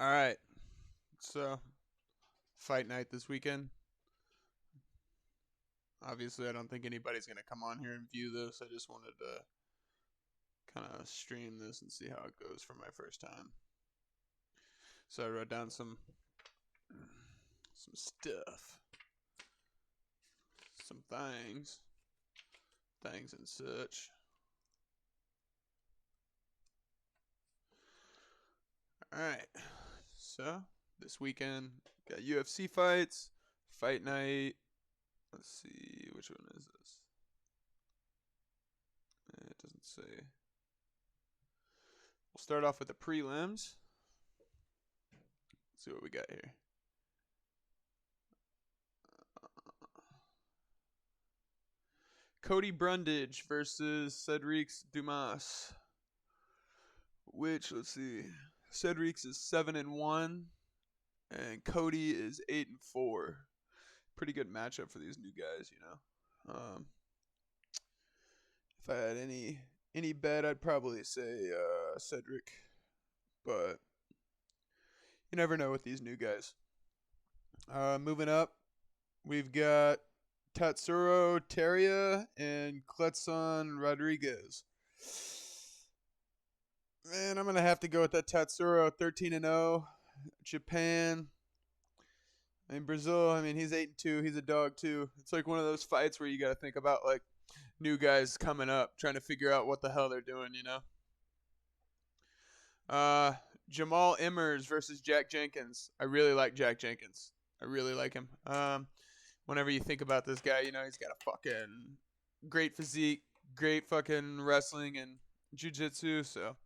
All right. So, fight night this weekend. Obviously, I don't think anybody's going to come on here and view this. I just wanted to kind of stream this and see how it goes for my first time. So, I wrote down some stuff. Some things and such. All right. So, this weekend got UFC fights, fight night. Let's see, which one is this? It doesn't say. We'll start off with the prelims. Let's see what we got here. Cody Brundage versus Cedric Dumas. Which, let's see, Cedric's is 7-1, and Cody is 8-4. Pretty good matchup for these new guys, you know. If I had any bet, I'd probably say Cedric, but you never know with these new guys. Moving up, we've got Tatsuro Teria and Kletson Rodriguez. Man, I'm going to have to go with that Tatsuro, 13-0. Japan. Brazil, he's 8-2. He's a dog, too. It's like one of those fights where you got to think about, like, new guys coming up, trying to figure out what the hell they're doing, you know? Jamal Emmers versus Jack Jenkins. I really like Jack Jenkins. I really like him. Whenever you think about this guy, you know, he's got a fucking great physique, great fucking wrestling and jiu-jitsu, so...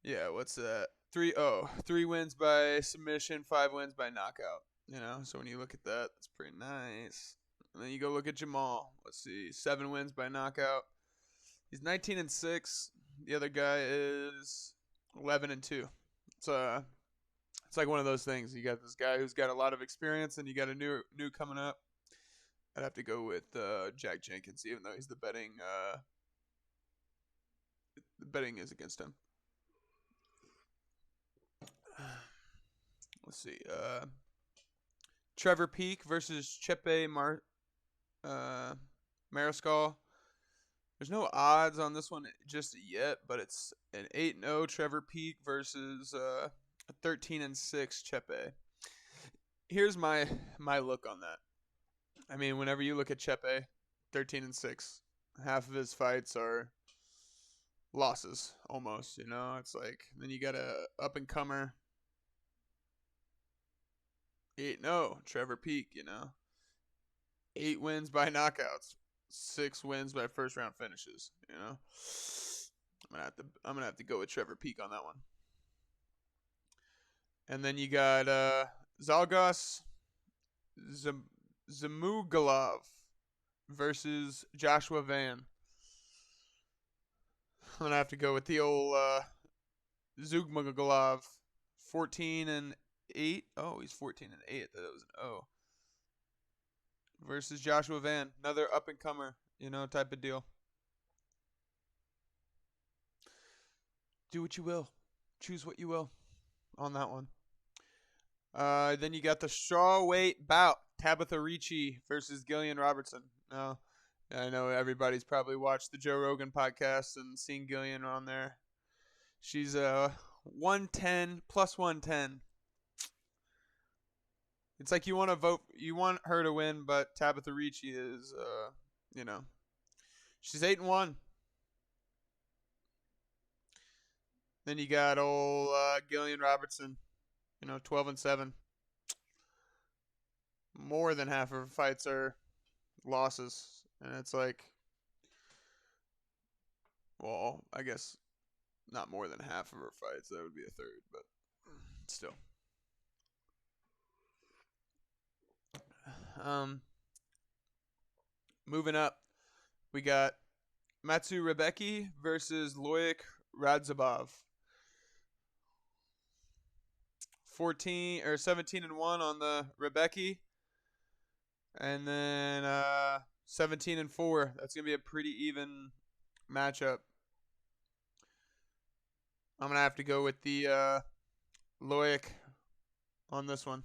Yeah, what's that? 3 wins by submission, 5 wins by knockout. You know, so when you look at that, that's pretty nice. And then you go look at Jamal. Let's see, 7 wins by knockout. He's 19-6. The other guy is 11-2. It's like one of those things. You got this guy who's got a lot of experience, and you got a new coming up. I'd have to go with Jack Jenkins, even though he's the betting. The betting is against him. Let's see. Trevor Peak versus Chepe Mariscal. There's no odds on this one just yet, but it's an 8-0 Trevor Peak versus a 13-6 Chepe. Here's my look on that. Whenever you look at Chepe, 13-6, half of his fights are losses almost, you know. It's like then you got a up and comer 8-0 Trevor Peak, you know. 8 wins by knockouts, 6 wins by first round finishes, you know. I'm gonna have to go with Trevor Peak on that one. And then you got Zalgas Zamugalov versus Joshua Van. I'm gonna have to go with the old Zugmagalov, 14-8. Oh, he's 14-8. That was an O. Versus Joshua Van, another up and comer, you know, type of deal. Do what you will, choose what you will, on that one. Then you got the strawweight bout, Tabitha Ricci versus Gillian Robertson. Now, I know everybody's probably watched the Joe Rogan podcast and seen Gillian on there. She's 110 plus 110. It's like you want her to win, but Tabitha Ricci is, you know, she's 8-1. Then you got old Gillian Robertson, you know, 12-7. More than half of her fights are losses, and it's like, well, I guess not more than half of her fights. That would be a third, but still. Moving up, we got Matsu Rebecki versus Loic Radzhabov. 17-1 on the Rebecki, and then 17-4. That's gonna be a pretty even matchup. I'm gonna have to go with the Loic on this one.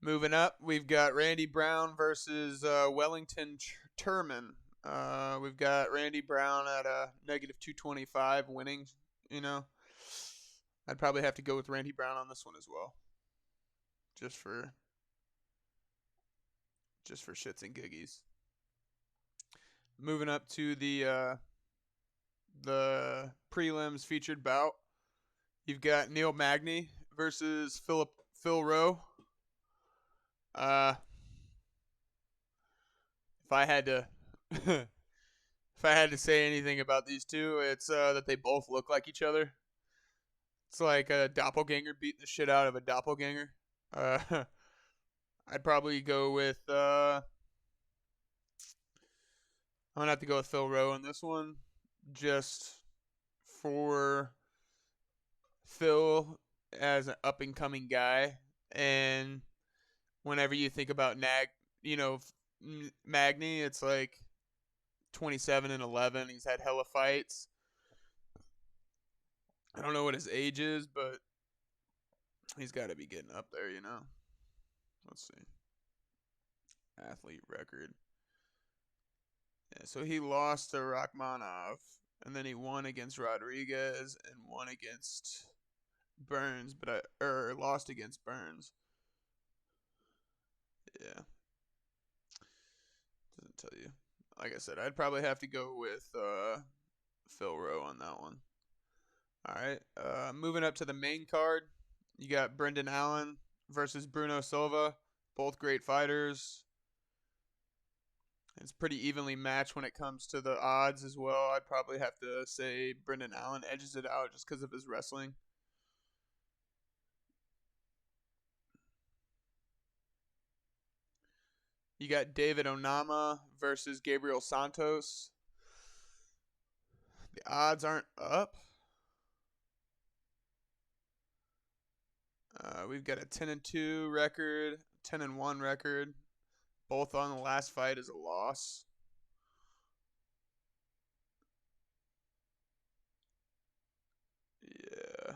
Moving up, we've got Randy Brown versus Wellington Turman. We've got Randy Brown at a negative 225 winning. You know, I'd probably have to go with Randy Brown on this one as well, just for shits and giggies. Moving up to the prelims featured bout, you've got Neil Magny versus Phil Rowe. If I had to if I had to say anything about these two, it's that they both look like each other. It's like a doppelganger beating the shit out of a doppelganger. I'd probably go with I'm gonna have to go with Phil Rowe on this one, just for Phil as an up and coming guy, and whenever you think about Magny, it's like 27-11. He's had hella fights. I don't know what his age is, but he's got to be getting up there, you know. Let's see. Athlete record. Yeah, so he lost to Rachmanov, and then he won against Rodriguez and won against Burns, lost against Burns. Yeah. Doesn't tell you. Like I said, I'd probably have to go with Phil Rowe on that one. All right. Moving up to the main card, you got Brendan Allen versus Bruno Silva. Both great fighters. It's pretty evenly matched when it comes to the odds as well. I'd probably have to say Brendan Allen edges it out just because of his wrestling. You got David Onama versus Gabriel Santos. The odds aren't up. We've got a 10-2 record, 10-1 record. Both on the last fight is a loss. Yeah.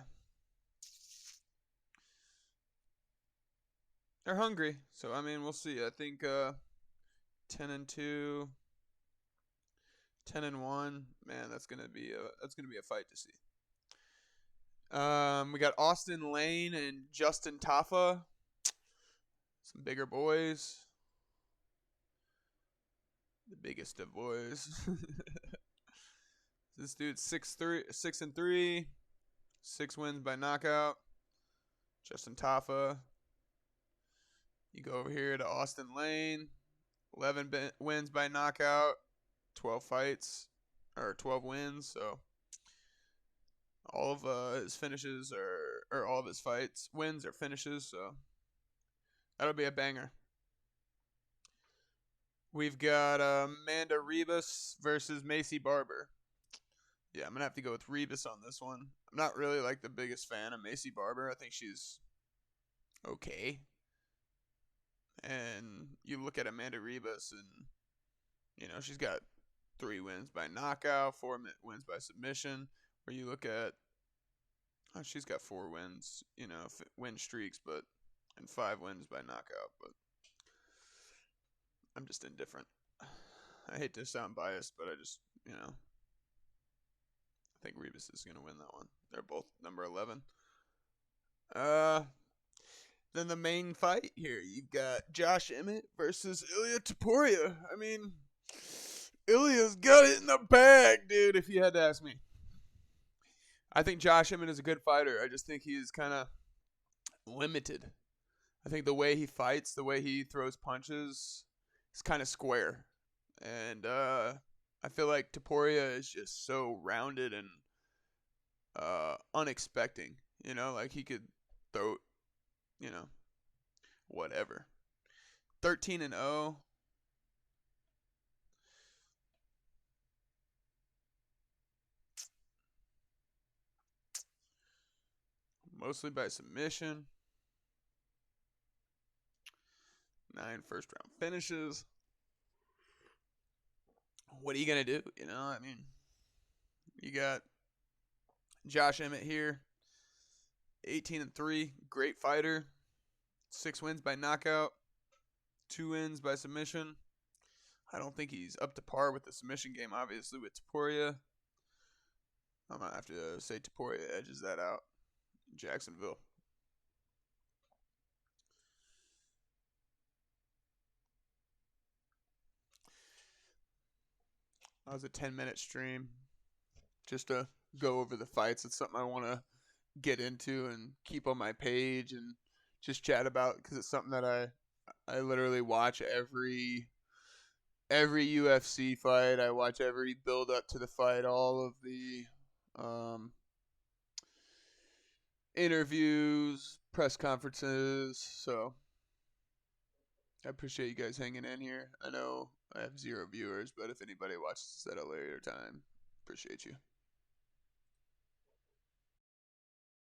They're hungry, so I mean, we'll see. I think 10-2, 10-1. Man, that's gonna be a fight to see. We got Austin Lane and Justin Tafa. Some bigger boys. The biggest of boys. This dude's 6-3, 6 wins by knockout. Justin Tafa. You go over here to Austin Lane, 11 wins by knockout, 12 fights, or 12 wins. So all of his finishes or all of his fights, wins or finishes. So that'll be a banger. We've got Amanda Ribas versus Macy Barber. Yeah, I'm going to have to go with Ribas on this one. I'm not really like the biggest fan of Macy Barber. I think she's okay. And you look at Amanda Ribas and, you know, she's got 3 wins by knockout, 4 wins by submission. Where you look at, she's got 4 wins, you know, win streaks, and 5 wins by knockout. But I'm just indifferent. I hate to sound biased, but I just, you know, I think Ribas is going to win that one. They're both number 11. Then the main fight here, you've got Josh Emmett versus Ilya Topuria. I mean, Ilya's got it in the bag, dude, if you had to ask me. I think Josh Emmett is a good fighter. I just think he's kind of limited. I think the way he fights, the way he throws punches, is kind of square. And I feel like Topuria is just so rounded and unexpected. You know, like he could throw, you know, whatever. 13-0. Mostly by submission. 9 first-round finishes. What are you going to do? You know, I mean, You got Josh Emmett here, 18-3, great fighter. 6 wins by knockout, 2 wins by submission. I don't think he's up to par with the submission game, obviously, with Taporia. I'm going to have to say Taporia edges that out. Jacksonville. That was a 10-minute stream just to go over the fights. It's something I want to get into and keep on my page and just chat about because it's something that I literally watch every UFC fight. I watch every build up to the fight, all of the interviews, press conferences. So I appreciate you guys hanging in here. I know I have 0 viewers, but if anybody watches this at a later time, appreciate you.